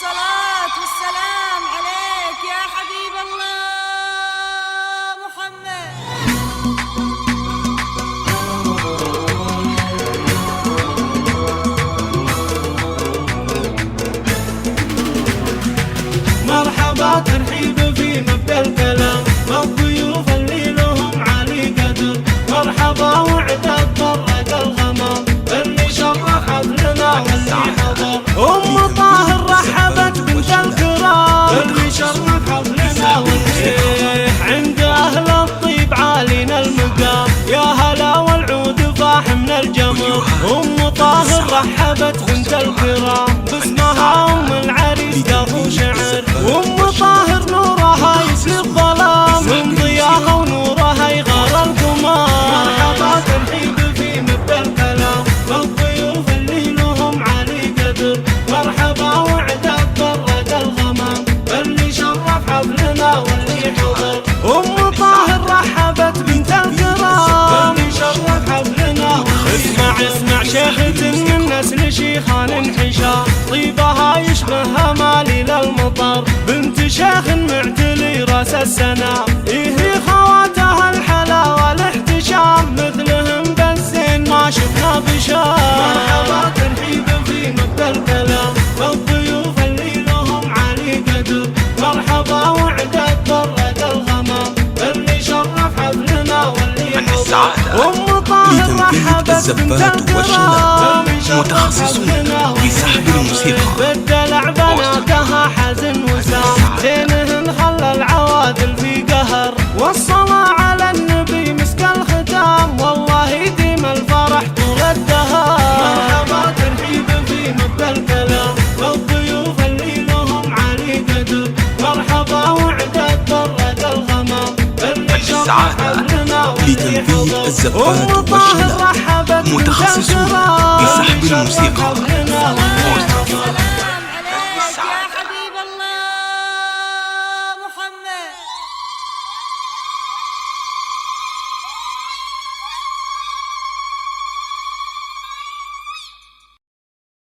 الصلاة والسلام عليك يا حبيب الله محمد. مرحبا ترحيب في مبدأ الكلام، الضيوف اللي لهم عالي قدر. مرحبا وعدد برد الغمام، اللي شرف حفلنا واللي حضر. أم طاهر رحبت بنت الكرام، اللي شرف حفلنا واللي عند أهل الطيب عالينا المقام. يا هلا والعود فاح من الجمر. أم طاهر رحبت بنت الكرام، باسمها أم العريس قافوا شعر. وأم طاهر نورها يسلي الظلام، من ضياها ونورها يغار القمام. مرحبا ترحيب في مبدأ الكلام، الضيوف اللي لهم عالي قدر. مرحبا وعدد برد الغمام، اللي شرف حفلنا واللي حضر. أم طاهر رحبت بنت الكرام، اللي شرف حفلنا. اسمع شيخة من نسل شيخان انحشار، طيبها يشبه مالي للمطر. بنت شيخ معتلي راس السنام، إيه خواتها الحلا والاحتشام. مثلهم بالزين ما شفنا بشام. مرحبا ترحيب في مبدأ الكلام، الضيوف اللي لهم عالي قدر. مرحبا وعدد برد الغمام، اللي شرف حفلنا واللي حضر. أم طاهر رحبت بنت الكرام، متخصصون في سحب الموسيقى. بالدلع بناتها حزن وسام، زينهن خلى العوادل في قهر. والصلاة على النبي مسك الختام، والله يديم الفرح طول الدهر. مرحبا ترحيب في مبدأ الكلام، الضيوف اللي لهم عالي قدر. مرحبا وعدد برد الغمام، اللي شرف حفلنا واللي حضر. لتنفيذ الزفات أم طاهر رحبت متخصصون في